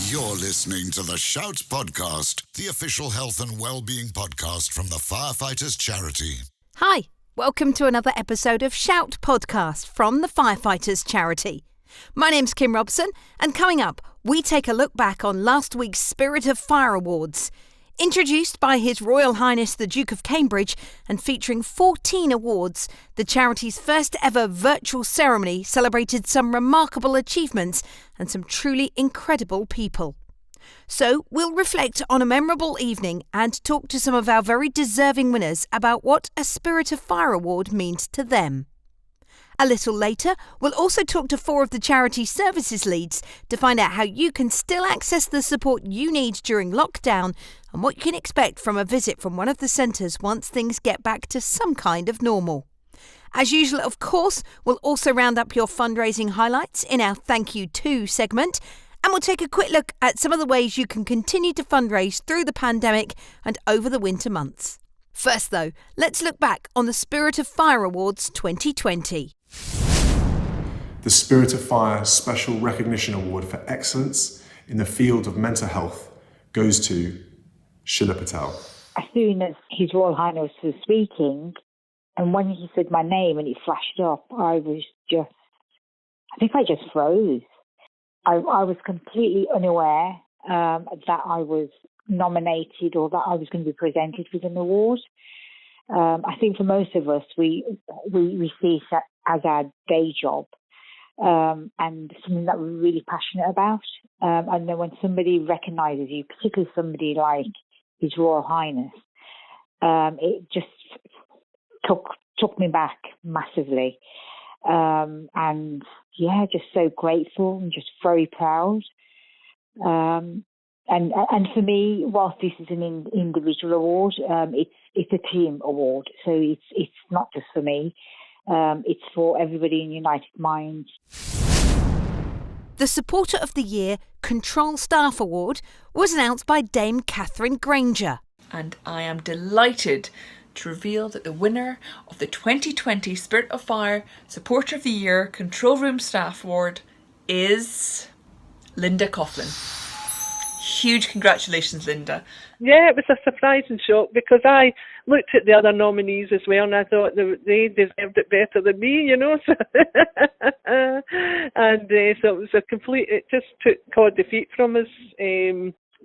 You're listening to the Shout Podcast, the official health and well-being podcast from the Firefighters charity. Hi, welcome to another episode of Shout Podcast from the Firefighters charity. My name's Kim Robson, and coming up, we take a look back on last week's Spirit of Fire Awards. Introduced by His Royal Highness the Duke of Cambridge and featuring 14 awards, the charity's first ever virtual ceremony celebrated some remarkable achievements and some truly incredible people. So we'll reflect on a memorable evening and talk to some of our very deserving winners about what a Spirit of Fire Award means to them. A little later, we'll also talk to 4 of the charity's services leads to find out how you can still access the support you need during lockdown and what you can expect from a visit from one of the centres once things get back to some kind of normal. As usual, of course, we'll also round up your fundraising highlights in our Thank You To segment, and we'll take a quick look at some of the ways you can continue to fundraise through the pandemic and over the winter months. First though, let's look back on the Spirit of Fire Awards 2020. The Spirit of Fire Special Recognition Award for Excellence in the field of mental health goes to Sheila Patel. As soon as His Royal Highness was speaking, and when he said my name and it flashed up, I think I just froze. I was completely unaware that I was nominated or that I was going to be presented with an award. I think for most of us, we see it as our day job and something that we're really passionate about. And then when somebody recognises you, particularly somebody like His Royal Highness, it just took me back massively. And yeah, just so grateful and just very proud. And for me, whilst this is an individual award, it's a team award. So it's not just for me. It's for everybody in United Minds. The Supporter of the Year Control Staff Award was announced by Dame Catherine Granger. And I am delighted to reveal that the winner of the 2020 Spirit of Fire Supporter of the Year Control Room Staff Award is Linda Coughlin. Huge congratulations, Linda. Yeah, it was a surprising shock because I looked at the other nominees as well and I thought they deserved it better than me, you know. So and so it was it just took cold defeat from us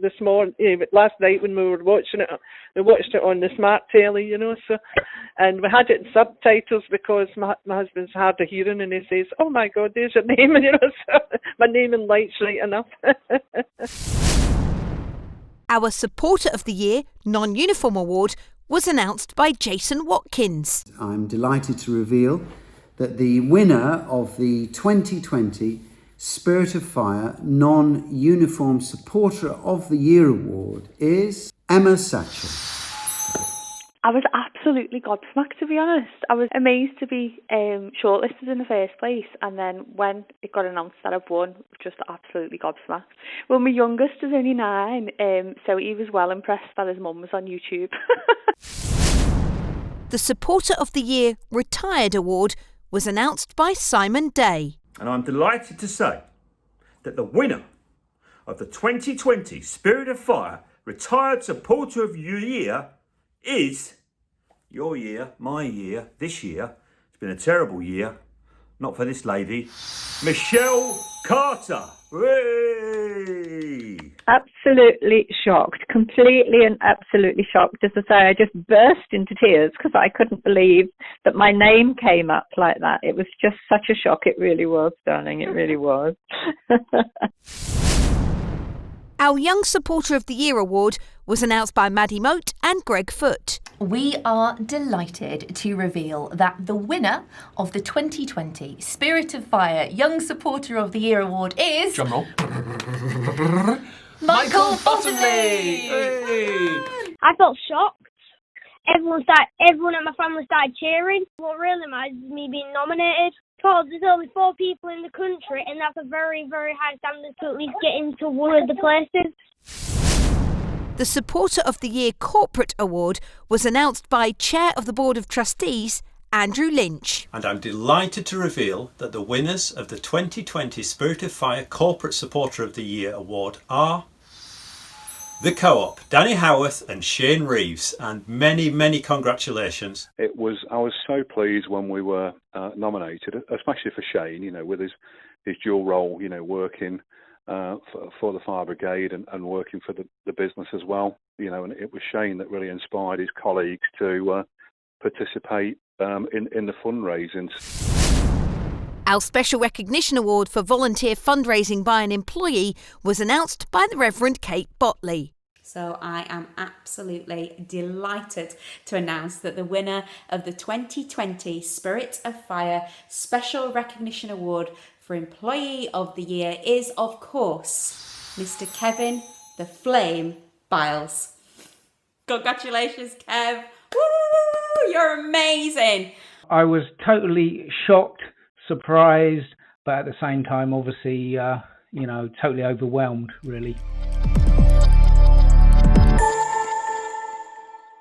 this morning, last night when we were watching it. We watched it on the smart telly, you know. So, and we had it in subtitles because my husband's hard of hearing and he says, "Oh my God, there's your name," you know. So my name in lights right enough. Our Supporter of the Year Non-Uniform Award was announced by Jason Watkins. I'm delighted to reveal that the winner of the 2020 Spirit of Fire Non-Uniform Supporter of the Year Award is Emma Satchel. I was absolutely gobsmacked, to be honest. I was amazed to be shortlisted in the first place, and then when it got announced that I've won, just absolutely gobsmacked. Well, my youngest is only 9, so he was well impressed that his mum was on YouTube. The Supporter of the Year Retired Award was announced by Simon Day. And I'm delighted to say that the winner of the 2020 Spirit of Fire Retired Supporter of the Year is your year, my year, this year. It's been a terrible year. Not for this lady. Michelle Carter. Hooray! Absolutely shocked. Completely and absolutely shocked. As I say, I just burst into tears because I couldn't believe that my name came up like that. It was just such a shock. It really was, darling. It really was. Our Young Supporter of the Year award was announced by Maddie Moat and Greg Foote. We are delighted to reveal that the winner of the 2020 Spirit of Fire Young Supporter of the Year award is... Drumroll. Michael Bottomley! Hey. I felt shocked. Everyone at my family started cheering. What really matters is me being nominated. Because there's only 4 people in the country, and that's a very, very high standard to at least get into one of the places. The Supporter of the Year Corporate Award was announced by Chair of the Board of Trustees, Andrew Lynch. And I'm delighted to reveal that the winners of the 2020 Spirit of Fire Corporate Supporter of the Year Award are the Co-op, Danny Howarth and Shane Reeves, and many, many congratulations. I was so pleased when we were nominated, especially for Shane, with his dual role, working for the fire brigade and working for the business as well, and it was Shane that really inspired his colleagues to participate in the fundraising. Our Special Recognition Award for volunteer fundraising by an employee was announced by the Reverend Kate Botley. So I am absolutely delighted to announce that the winner of the 2020 Spirit of Fire Special Recognition Award for Employee of the Year is, of course, Mr. Kevin the Flame Biles. Congratulations, Kev. Woo! You're amazing. I was totally shocked, surprised, but at the same time, obviously, totally overwhelmed, really.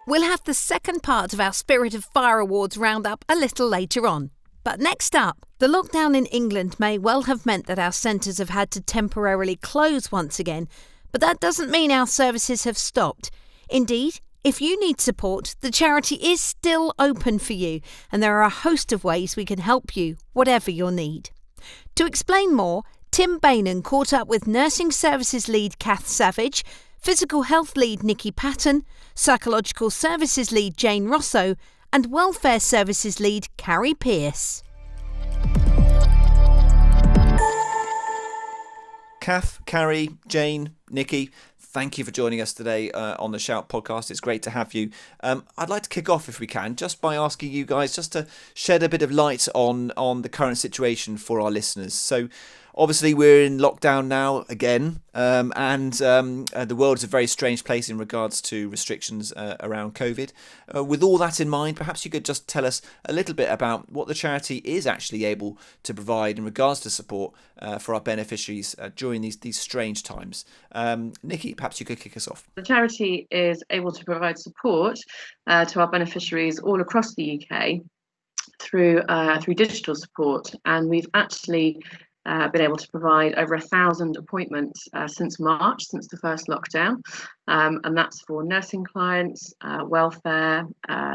We'll have the second part of our Spirit of Fire Awards roundup a little later on. But next up, the lockdown in England may well have meant that our centres have had to temporarily close once again, but that doesn't mean our services have stopped. Indeed, if you need support, the charity is still open for you, and there are a host of ways we can help you, whatever your need. To explain more, Tim Bainan caught up with Nursing Services Lead Kath Savage, Physical Health Lead Nikki Patton, Psychological Services Lead Jane Rosso, and Welfare Services Lead Carrie Pearce. Kath, Carrie, Jane, Nikki, thank you for joining us today on the Shout podcast. It's great to have you. I'd like to kick off, if we can, just by asking you guys just to shed a bit of light on the current situation for our listeners. So obviously we're in lockdown now again, and the world is a very strange place in regards to restrictions around COVID. With all that in mind, perhaps you could just tell us a little bit about what the charity is actually able to provide in regards to support for our beneficiaries during these strange times. Nikki, perhaps you could kick us off. The charity is able to provide support to our beneficiaries all across the UK through digital support, and we've actually been able to provide over 1,000 appointments since March, since the first lockdown, and that's for nursing clients, welfare,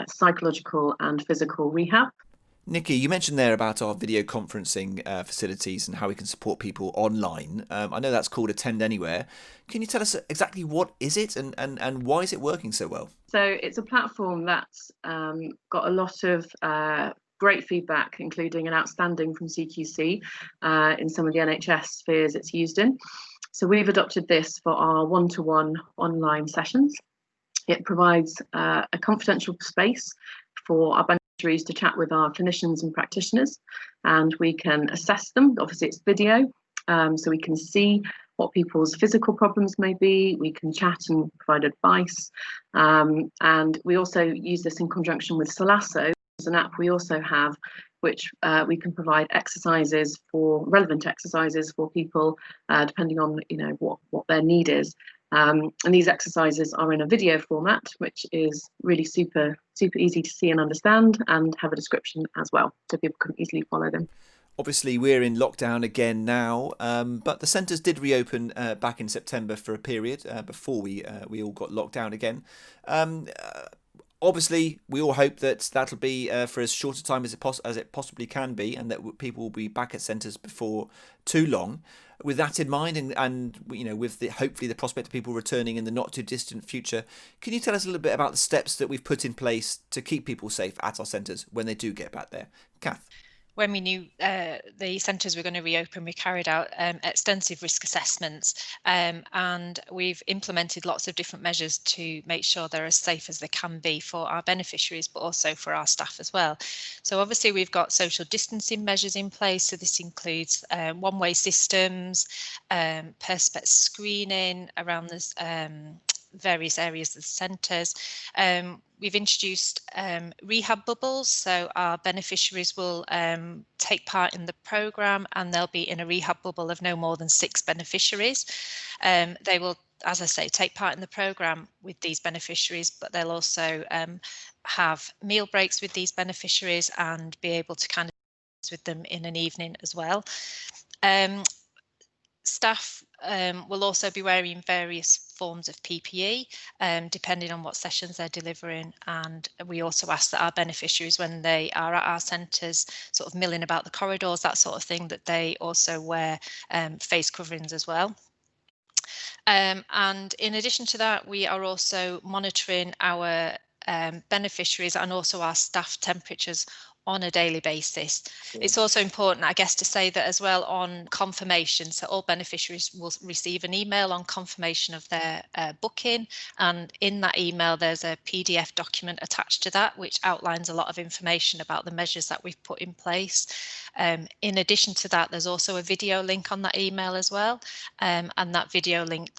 psychological and physical rehab. Nikki, you mentioned there about our video conferencing facilities and how we can support people online. I know that's called Attend Anywhere. Can you tell us exactly what is it and why is it working so well? So it's a platform that's got a lot of great feedback, including an outstanding from CQC in some of the NHS spheres it's used in. So we've adopted this for our one-to-one online sessions. It provides a confidential space for our beneficiaries to chat with our clinicians and practitioners, and we can assess them. Obviously it's video, so we can see what people's physical problems may be. We can chat and provide advice, and we also use this in conjunction with Solasso, an app we also have, which we can provide relevant exercises for people depending on what their need is, and these exercises are in a video format, which is really super easy to see and understand, and have a description as well, so people can easily follow them. Obviously, we're in lockdown again now, but the centres did reopen back in September for a period before we all got locked down again. Obviously, we all hope that that'll be for as short a time as it possibly can be, and that people will be back at centres before too long. With that in mind, and with hopefully the prospect of people returning in the not too distant future, can you tell us a little bit about the steps that we've put in place to keep people safe at our centres when they do get back there? Kath? When we knew the centres were going to reopen, we carried out extensive risk assessments, and we've implemented lots of different measures to make sure they're as safe as they can be for our beneficiaries, but also for our staff as well. So obviously we've got social distancing measures in place. So this includes one-way systems, perspex screening around this various areas of the centres. We've introduced rehab bubbles, so our beneficiaries will take part in the programme, and they'll be in a rehab bubble of no more than 6 beneficiaries. They will, as I say, take part in the programme with these beneficiaries, but they'll also have meal breaks with these beneficiaries and be able to kind of with them in an evening as well. Staff will also be wearing various forms of PPE depending on what sessions they're delivering, and we also ask that our beneficiaries, when they are at our centres sort of milling about the corridors, that sort of thing, that they also wear face coverings as well. And in addition to that, we are also monitoring our beneficiaries and also our staff temperatures on a daily basis. It's also important, I guess, to say that as well on confirmation. So all beneficiaries will receive an email on confirmation of their booking, and in that email there's a PDF document attached to that which outlines a lot of information about the measures that we've put in place. In addition to that, there's also a video link on that email as well, and that video link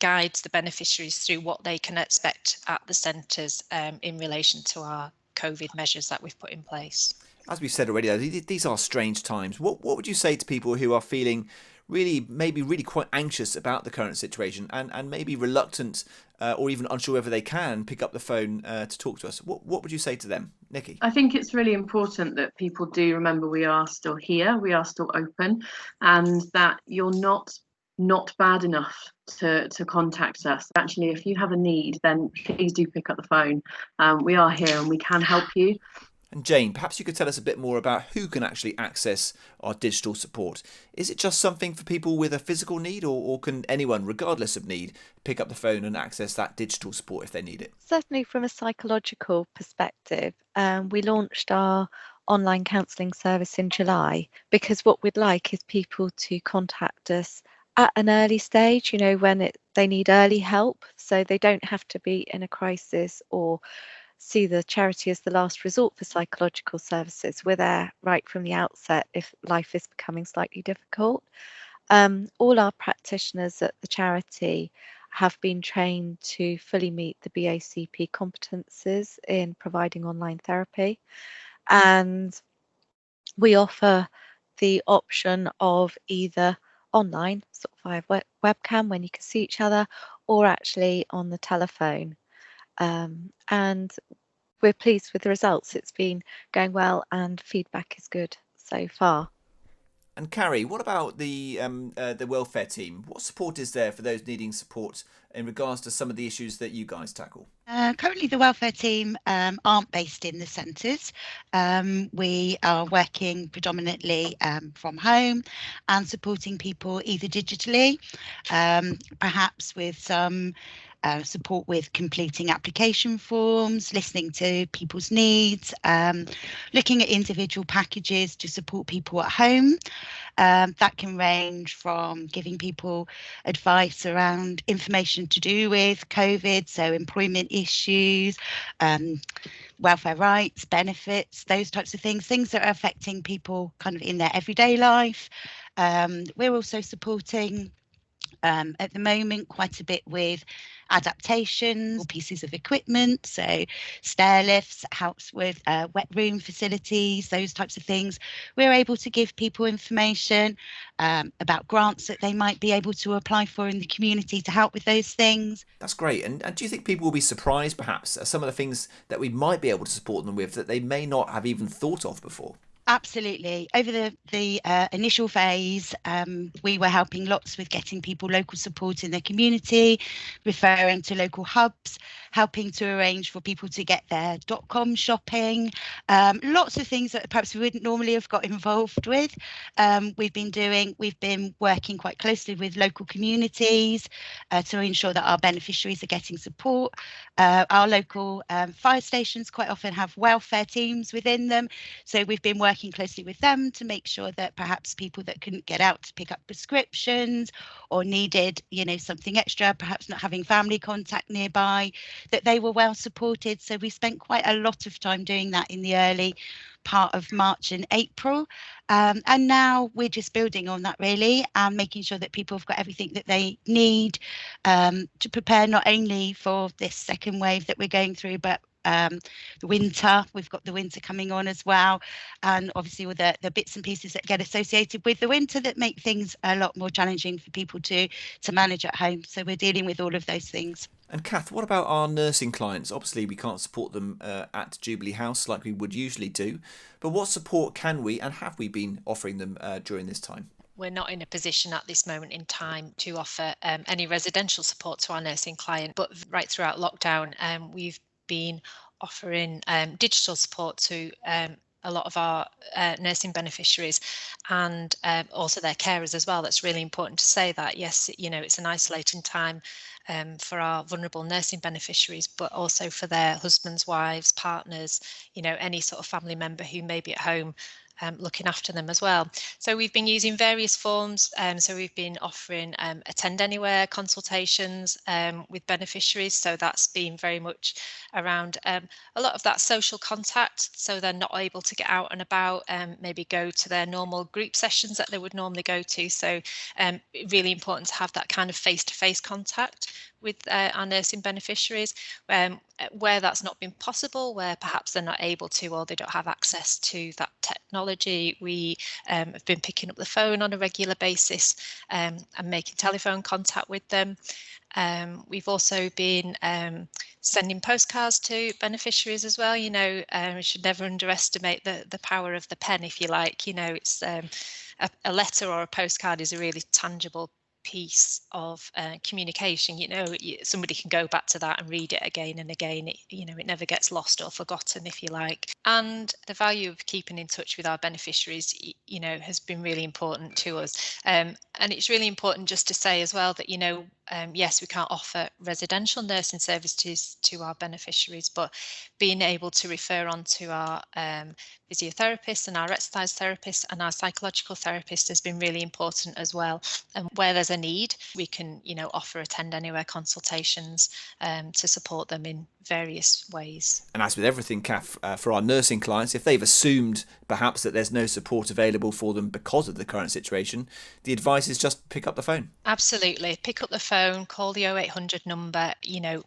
guides the beneficiaries through what they can expect at the centres in relation to our COVID measures that we've put in place. As we've said already, these are strange times. What would you say to people who are feeling really quite anxious about the current situation and maybe reluctant or even unsure whether they can pick up the phone to talk to us? What would you say to them, Nikki? I think it's really important that people do remember we are still here, we are still open, and that you're not bad enough to contact us. Actually, if you have a need, then please do pick up the phone. We are here and we can help you. And Jane, perhaps you could tell us a bit more about who can actually access our digital support. Is it just something for people with a physical need, or can anyone, regardless of need, pick up the phone and access that digital support if they need it? Certainly from a psychological perspective, we launched our online counselling service in July because what we'd like is people to contact us at an early stage, when they need early help, so they don't have to be in a crisis or see the charity as the last resort for psychological services. We're there right from the outset if life is becoming slightly difficult. All our practitioners at the charity have been trained to fully meet the BACP competences in providing online therapy, and we offer the option of either online, sort of via webcam when you can see each other, or actually on the telephone. And we're pleased with the results. It's been going well and feedback is good so far. And Carrie, what about the welfare team? What support is there for those needing support in regards to some of the issues that you guys tackle? Currently, the welfare team aren't based in the centres. We are working predominantly from home and supporting people either digitally, perhaps with some support with completing application forms, listening to people's needs, looking at individual packages to support people at home. That can range from giving people advice around information to do with COVID, so employment issues, welfare rights, benefits, those types of things that are affecting people kind of in their everyday life. We're also supporting at the moment quite a bit with adaptations, pieces of equipment, so stair lifts, helps with wet room facilities, those types of things. We're able to give people information about grants that they might be able to apply for in the community to help with those things. That's great. And do you think people will be surprised perhaps at some of the things that we might be able to support them with that they may not have even thought of before? Absolutely. Over the initial phase, we were helping lots with getting people local support in their community, referring to local hubs, helping to arrange for people to get their .com shopping, lots of things that perhaps we wouldn't normally have got involved with. We've been working quite closely with local communities to ensure that our beneficiaries are getting support. Our local fire stations quite often have welfare teams within them, so we've been working closely with them to make sure that perhaps people that couldn't get out to pick up prescriptions or needed, something extra, perhaps not having family contact nearby, that they were well supported. So we spent quite a lot of time doing that in the early part of March and April. And now we're just building on that really and making sure that people have got everything that they need to prepare not only for this second wave that we're going through, but the winter. We've got the winter coming on as well, and obviously with the bits and pieces that get associated with the winter that make things a lot more challenging for people to manage at home. So we're dealing with all of those things. And Kath, what about our nursing clients? Obviously, we can't support them at Jubilee House like we would usually do, but what support can we and have we been offering them during this time? We're not in a position at this moment in time to offer any residential support to our nursing client, but right throughout lockdown, we've been offering digital support to a lot of our nursing beneficiaries and also their carers as well. That's really important to say that, yes, it's an isolating time for our vulnerable nursing beneficiaries, but also for their husbands, wives, partners, any sort of family member who may be at home looking after them as well. So we've been using various forms. So we've been offering attend anywhere consultations with beneficiaries. So that's been very much around a lot of that social contact. So they're not able to get out and about and maybe go to their normal group sessions that they would normally go to. So really important to have that kind of face-to-face contact with our nursing beneficiaries. Where that's not been possible, where perhaps they're not able to or they don't have access to that technology, we have been picking up the phone on a regular basis and making telephone contact with them. We've also been sending postcards to beneficiaries as well. We should never underestimate the power of the pen, if you like. It's a letter or a postcard is a really tangible piece of communication. Somebody can go back to that and read it again and again. It never gets lost or forgotten, if you like. And the value of keeping in touch with our beneficiaries has been really important to us, and it's really important just to say as well that yes, we can't offer residential nursing services to our beneficiaries, but being able to refer on to our physiotherapists and our exercise therapists and our psychological therapist has been really important as well. And where there's a need, we can offer attend anywhere consultations to support them in various ways. And as with everything, Kath, for our nursing clients, if they've assumed perhaps that there's no support available for them because of the current situation, the advice is just pick up the phone. Absolutely. Pick up the phone, call the 0800 number.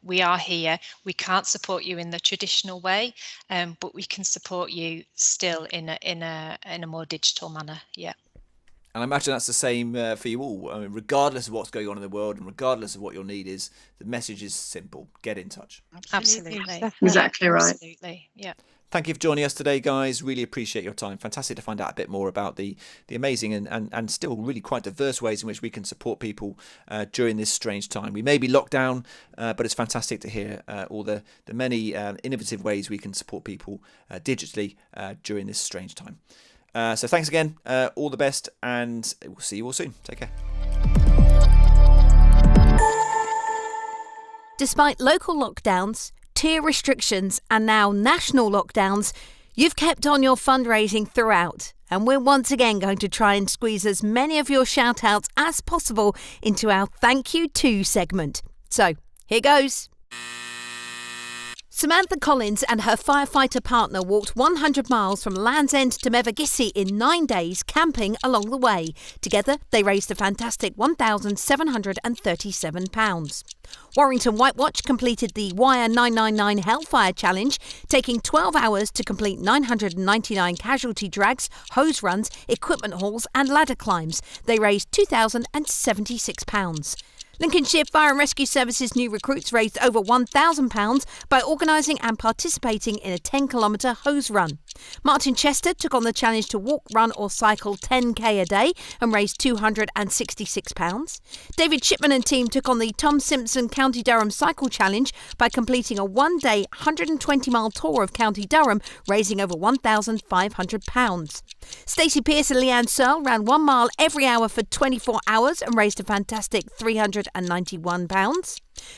We are here. We can't support you in the traditional way, but we can support you still in a more digital manner. Yeah. And I imagine that's the same for you all. I mean, regardless of what's going on in the world and regardless of what your need is, the message is simple. Get in touch. Absolutely. Exactly right. Absolutely. Yeah. Thank you for joining us today, guys. Really appreciate your time. Fantastic to find out a bit more about the amazing and still really quite diverse ways in which we can support people during this strange time. We may be locked down, but it's fantastic to hear all the many innovative ways we can support people digitally during this strange time. So thanks again, all the best, and we'll see you all soon. Take care. Despite local lockdowns, tier restrictions and now national lockdowns, you've kept on your fundraising throughout, and we're once again going to try and squeeze as many of your shout-outs as possible into our Thank You To segment. So, here goes. Samantha Collins and her firefighter partner walked 100 miles from Land's End to Mevagissey in 9 days, camping along the way. Together, they raised a fantastic £1,737. Warrington White Watch completed the Wire 999 Hellfire Challenge, taking 12 hours to complete 999 casualty drags, hose runs, equipment hauls and ladder climbs. They raised £2,076. Lincolnshire Fire and Rescue Service's new recruits raised over £1,000 by organising and participating in a 10-kilometre hose run. Martin Chester took on the challenge to walk, run or cycle 10k a day and raised £266. David Shipman and team took on the Tom Simpson County Durham Cycle Challenge by completing a one-day 120-mile tour of County Durham, raising over £1,500. Stacey Pearce and Leanne Searle ran 1 mile every hour for 24 hours and raised a fantastic £391.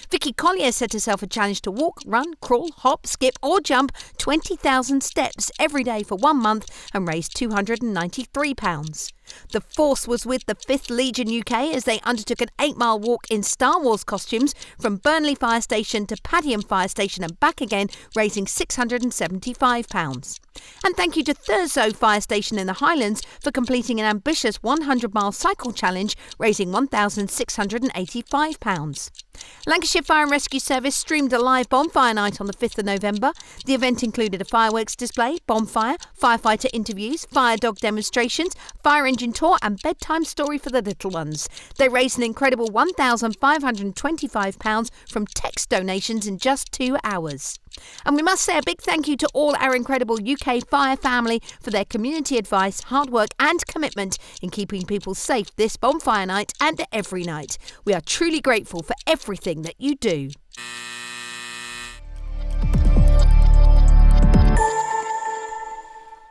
Vicky Collier set herself a challenge to walk, run, crawl, hop, skip or jump 20,000 steps every day for 1 month and raised £293. The Force was with the 5th Legion UK as they undertook an 8-mile walk in Star Wars costumes from Burnley Fire Station to Padiham Fire Station and back again, raising £675. And thank you to Thurso Fire Station in the Highlands for completing an ambitious 100-mile cycle challenge, raising £1,685. Lancashire Fire and Rescue Service streamed a live bonfire night on the 5th of November. The event included a fireworks display, bonfire, firefighter interviews, fire dog demonstrations, fire engine tour and bedtime story for the little ones. They raised an incredible £1,525 from text donations in just 2 hours. And we must say a big thank you to all our incredible UK fire family for their community advice, hard work and commitment in keeping people safe this bonfire night and every night. We are truly grateful for everything that you do.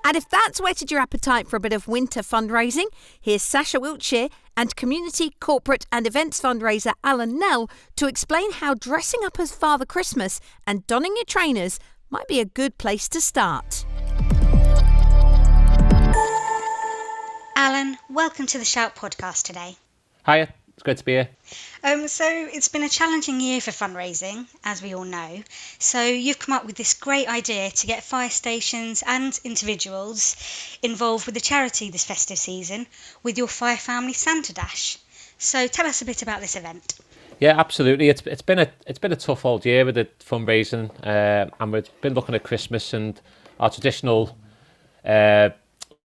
And if that's whetted your appetite for a bit of winter fundraising, here's Sasha Wiltshire and community, corporate and events fundraiser Alan Nell to explain how dressing up as Father Christmas and donning your trainers might be a good place to start. Alan, welcome to the Shout podcast today. Hiya, it's good to be here. So it's been a challenging year for fundraising, as we all know. So you've come up with this great idea to get fire stations and individuals involved with the charity this festive season with your Fire Family Santa Dash. So tell us a bit about this event. Yeah, absolutely. It's been a tough old year with the fundraising, and we've been looking at Christmas and our traditional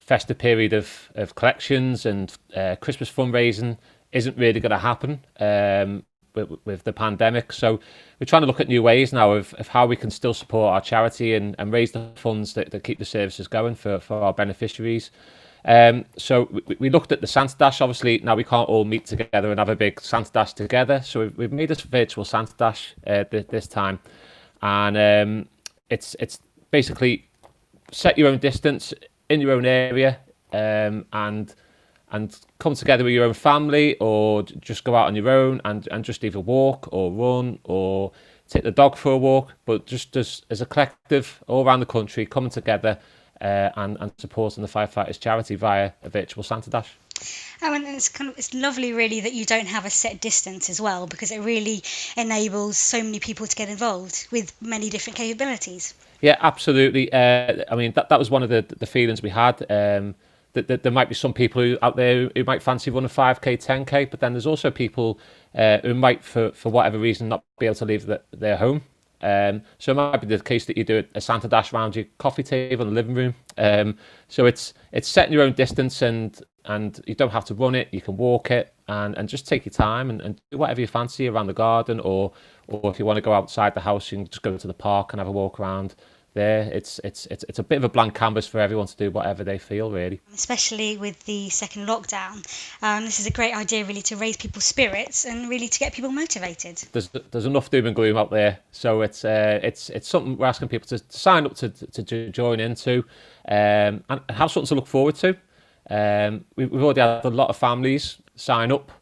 festive period of collections and Christmas fundraising isn't really going to happen with the pandemic. So we're trying to look at new ways now of how we can still support our charity and raise the funds that keep the services going for our beneficiaries. So we looked at the Santa Dash. Obviously, now we can't all meet together and have a big Santa Dash together. So we've made this virtual Santa Dash this time. And it's basically set your own distance in your own area and come together with your own family, or just go out on your own and just either walk or run or take the dog for a walk, but just as a collective all around the country coming together and supporting the Firefighters charity via a virtual Santa Dash. And it's lovely really that you don't have a set distance as well, because it really enables so many people to get involved with many different capabilities. Yeah, absolutely. I mean, that was one of the feelings we had. That there might be some people out there who might fancy running 5k, 10k, but then there's also people who might, for whatever reason, not be able to leave their home. So it might be the case that you do a Santa Dash around your coffee table in the living room. So it's setting your own distance, and you don't have to run it. You can walk it and just take your time and do whatever you fancy around the garden, or if you want to go outside the house, you can just go to the park and have a walk around there. It's a bit of a blank canvas for everyone to do whatever they feel, really. Especially with the second lockdown, this is a great idea really to raise people's spirits and really to get people motivated. There's enough doom and gloom out there, so it's something we're asking people to sign up to join into, and have something to look forward to. We've already had a lot of families sign up,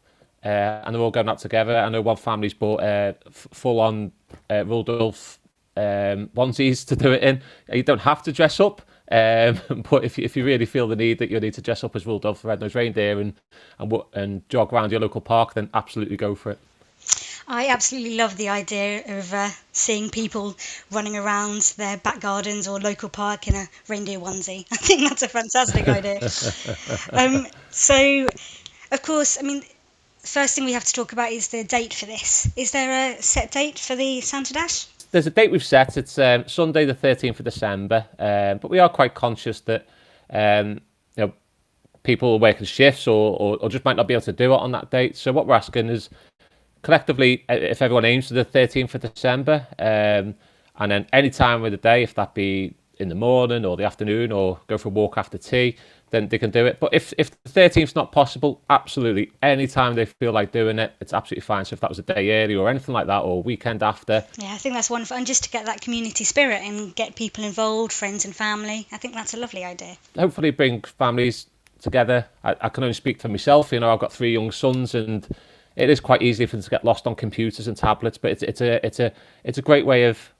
and they're all going out together. I know one family's bought full-on Rudolph onesies to do it in. You don't have to dress up, but if you really feel the need that you need to dress up as Rudolph the Red-Nosed Reindeer and jog around your local park, then absolutely go for it. I absolutely love the idea of seeing people running around their back gardens or local park in a reindeer onesie. I think that's a fantastic idea. So, of course, I mean, first thing we have to talk about is the date for this. Is there a set date for the Santa Dash? There's a date we've set. It's Sunday the 13th of December, but we are quite conscious that people are working shifts or just might not be able to do it on that date. So what we're asking is, collectively, if everyone aims to the 13th of December, and then any time of the day, if that be in the morning or the afternoon or go for a walk after tea, then they can do it. But if the 13th is not possible, absolutely any time they feel like doing it, it's absolutely fine. So if that was a day early or anything like that, or weekend after. Yeah, I think that's wonderful. And just to get that community spirit and get people involved, friends and family, I think that's a lovely idea. Hopefully bring families together. I can only speak for myself. I've got 3 young sons, and it is quite easy for them to get lost on computers and tablets, but it's a great way of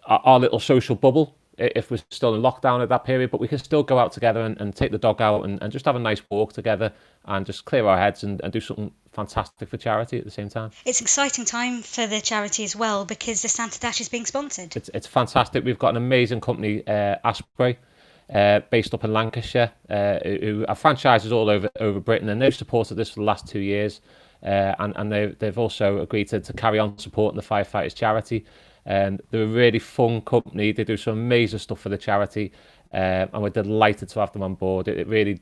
our little social bubble if we're still in lockdown at that period, but we can still go out together and take the dog out and just have a nice walk together and just clear our heads and do something fantastic for charity at the same time. It's an exciting time for the charity as well, because the Santa Dash is being sponsored. It's fantastic. We've got an amazing company, Asprey, based up in Lancashire, who have franchises all over Britain, and they've supported this for the last 2 years. and they've also agreed to carry on supporting the Firefighters charity. They're a really fun company. They do some amazing stuff for the charity, and we're delighted to have them on board. It really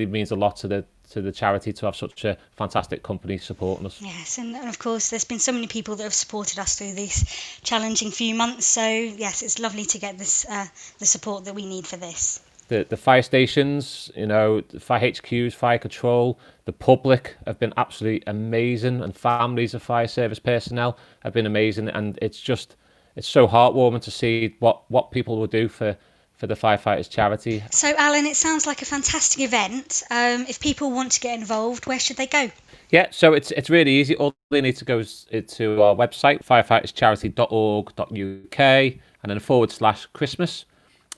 means a lot to the charity to have such a fantastic company supporting us. Yes, and of course there's been so many people that have supported us through these challenging few months, so yes, it's lovely to get this the support that we need for this. The fire stations, the fire HQs, fire control, the public have been absolutely amazing, and families of fire service personnel have been amazing, and it's so heartwarming to see what people will do for the Firefighters charity. So Alan, it sounds like a fantastic event. If people want to get involved, where should they go? Yeah, so it's really easy. All they need to go is to our website, firefighterscharity.org.uk, and then /Christmas.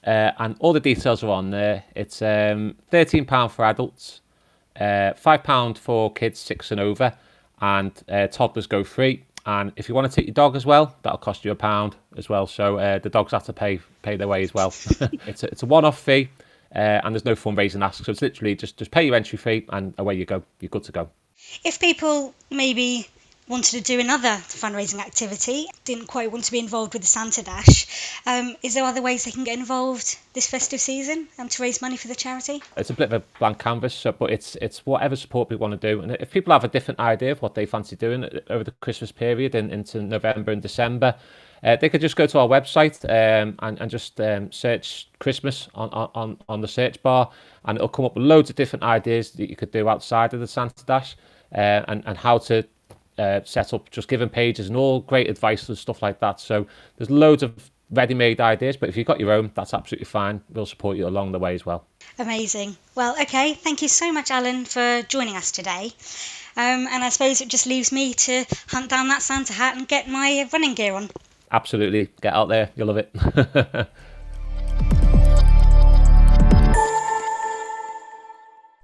And all the details are on there. It's £13 for adults, £5 for kids 6 and over, and toddlers go free. And if you want to take your dog as well, that'll cost you £1 as well. So the dogs have to pay their way as well. It's a one-off fee, and there's no fundraising ask. So it's literally just pay your entry fee, and away you go. You're good to go. If people maybe wanted to do another fundraising activity, didn't quite want to be involved with the Santa Dash, is there other ways they can get involved this festive season to raise money for the charity? It's a bit of a blank canvas, but it's whatever support we want to do. And if people have a different idea of what they fancy doing over the Christmas period and into November and December, they could just go to our website and just search Christmas on the search bar, and it'll come up with loads of different ideas that you could do outside of the Santa Dash, and how to set up just giving pages and all great advice and stuff like that. So there's loads of ready-made ideas, but if you've got your own, that's absolutely fine. We'll support you along the way as well. Amazing. Well, okay, thank you so much, Alan, for joining us today. And I suppose it just leaves me to hunt down that Santa hat and get my running gear on. Absolutely. Get out there. You'll love it.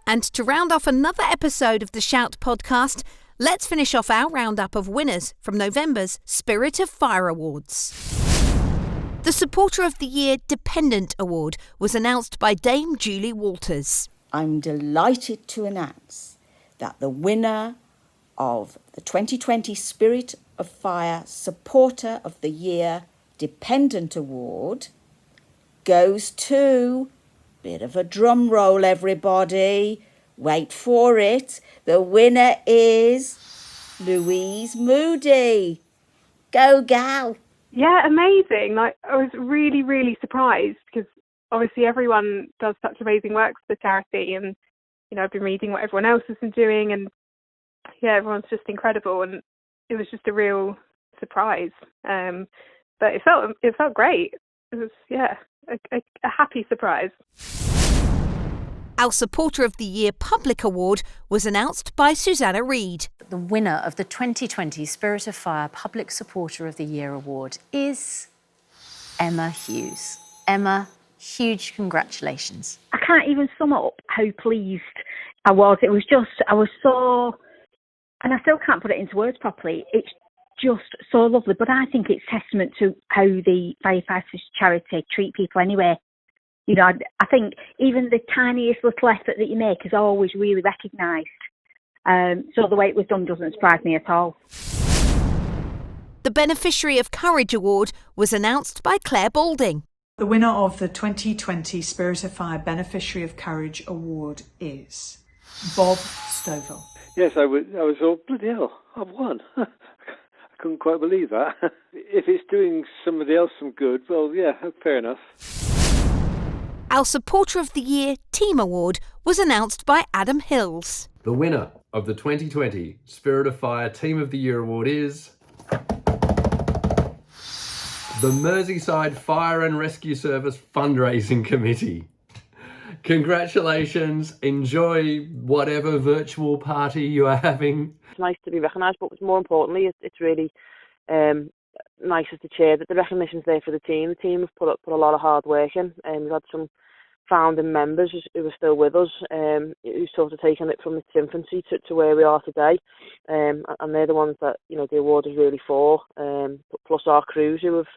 And to round off another episode of the Shout podcast, let's finish off our roundup of winners from November's Spirit of Fire Awards. The Supporter of the Year Dependent Award was announced by Dame Julie Walters. I'm delighted to announce that the winner of the 2020 Spirit of Fire Supporter of the Year Dependent Award goes to, bit of a drum roll everybody, wait for it, the winner is Louise Moody. Go gal! Yeah, amazing. I was really, really surprised because obviously everyone does such amazing work for the charity, and I've been reading what everyone else has been doing, and yeah, everyone's just incredible, and it was just a real surprise. But it felt great. It was a happy surprise. Our Supporter of the Year Public Award was announced by Susanna Reid. The winner of the 2020 Spirit of Fire Public Supporter of the Year Award is Emma Hughes. Emma, huge congratulations. I can't even sum up how pleased I was. It was just, I was so, and I still can't put it into words properly. It's just so lovely, but I think it's testament to how the Firefighters charity treat people anyway. I think even the tiniest little effort that you make is always really recognised. So the way it was done doesn't surprise me at all. The Beneficiary of Courage Award was announced by Claire Balding. The winner of the 2020 Spirit of Fire Beneficiary of Courage Award is Bob Stovall. Yes, I was all, bloody hell, I've won. I couldn't quite believe that. If it's doing somebody else some good, well, yeah, fair enough. Our Supporter of the Year Team Award was announced by Adam Hills. The winner of the 2020 Spirit of Fire Team of the Year Award is the Merseyside Fire and Rescue Service Fundraising Committee. Congratulations, enjoy whatever virtual party you are having. It's nice to be recognised, but more importantly, it's really nice as the chair that the recognition's there for the team. The team have put a lot of hard work in, and we've had some founding members who are still with us, who've sort of taken it from its infancy to where we are today, and they're the ones that the award is really for. Plus our crews who have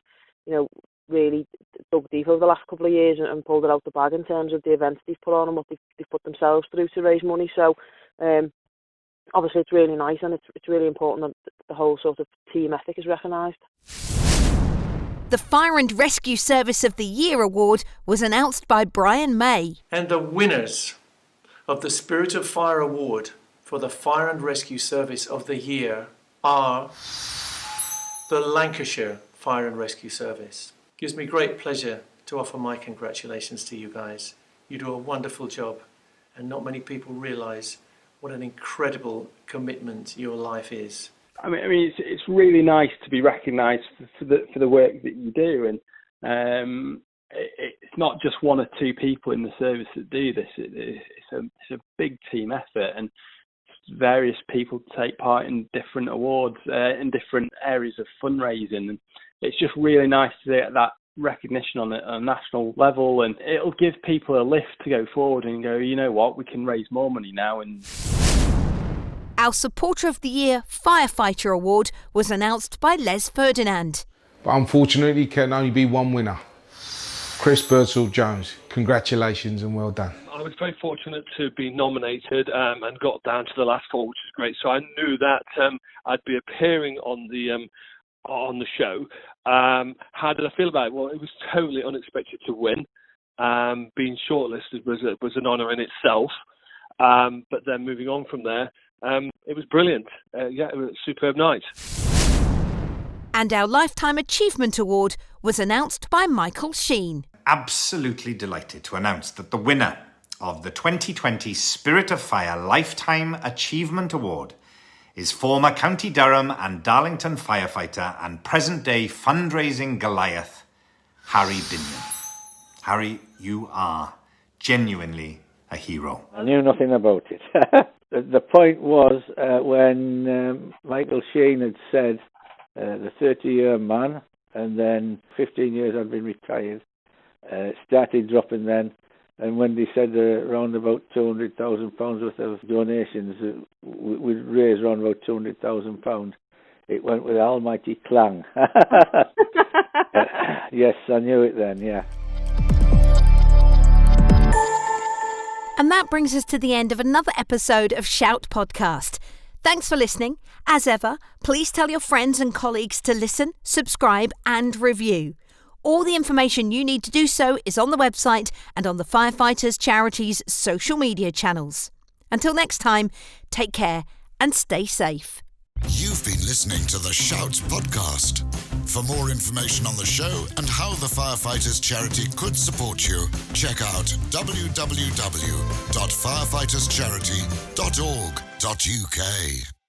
really dug deep over the last couple of years and pulled it out the bag in terms of the events they've put on and what they've put themselves through to raise money. So obviously it's really nice, and it's really important that the whole sort of team ethic is recognised. The Fire and Rescue Service of the Year award was announced by Brian May. And the winners of the Spirit of Fire award for the Fire and Rescue Service of the Year are the Lancashire Fire and Rescue Service. It gives me great pleasure to offer my congratulations to you guys. You do a wonderful job, and not many people realise what an incredible commitment your life is. I mean, it's really nice to be recognised for the work that you do, and it's not just one or two people in the service that do this. It's a big team effort, and various people take part in different awards in different areas of fundraising, and it's just really nice to get that recognition on a national level, and it'll give people a lift to go forward and go, you know what, we can raise more money now. And our Supporter of the Year Firefighter Award was announced by Les Ferdinand. But unfortunately, can only be one winner. Chris Birdsall-Jones, congratulations and well done. I was very fortunate to be nominated and got down to the last four, which is great. So I knew that I'd be appearing on the show. How did I feel about it? Well, it was totally unexpected to win. Being shortlisted was an honour in itself. But then moving on from there, it was brilliant. It was a superb night. And our Lifetime Achievement Award was announced by Michael Sheen. Absolutely delighted to announce that the winner of the 2020 Spirit of Fire Lifetime Achievement Award is former County Durham and Darlington firefighter and present-day fundraising Goliath, Harry Binion. Harry, you are genuinely a hero. I knew nothing about it. The point was when Michael Sheen had said the 30-year man, and then 15 years I'd been retired, started dropping then, and when they said around about £200,000 worth of donations, we'd raise around about £200,000, it went with almighty clang. Yes, I knew it then, yeah. And that brings us to the end of another episode of Shout Podcast. Thanks for listening. As ever, please tell your friends and colleagues to listen, subscribe and review. All the information you need to do so is on the website and on the Firefighters Charity's social media channels. Until next time, take care and stay safe. You've been listening to the Shout Podcast. For more information on the show and how the Firefighters Charity could support you, check out www.firefighters.charity.org.uk.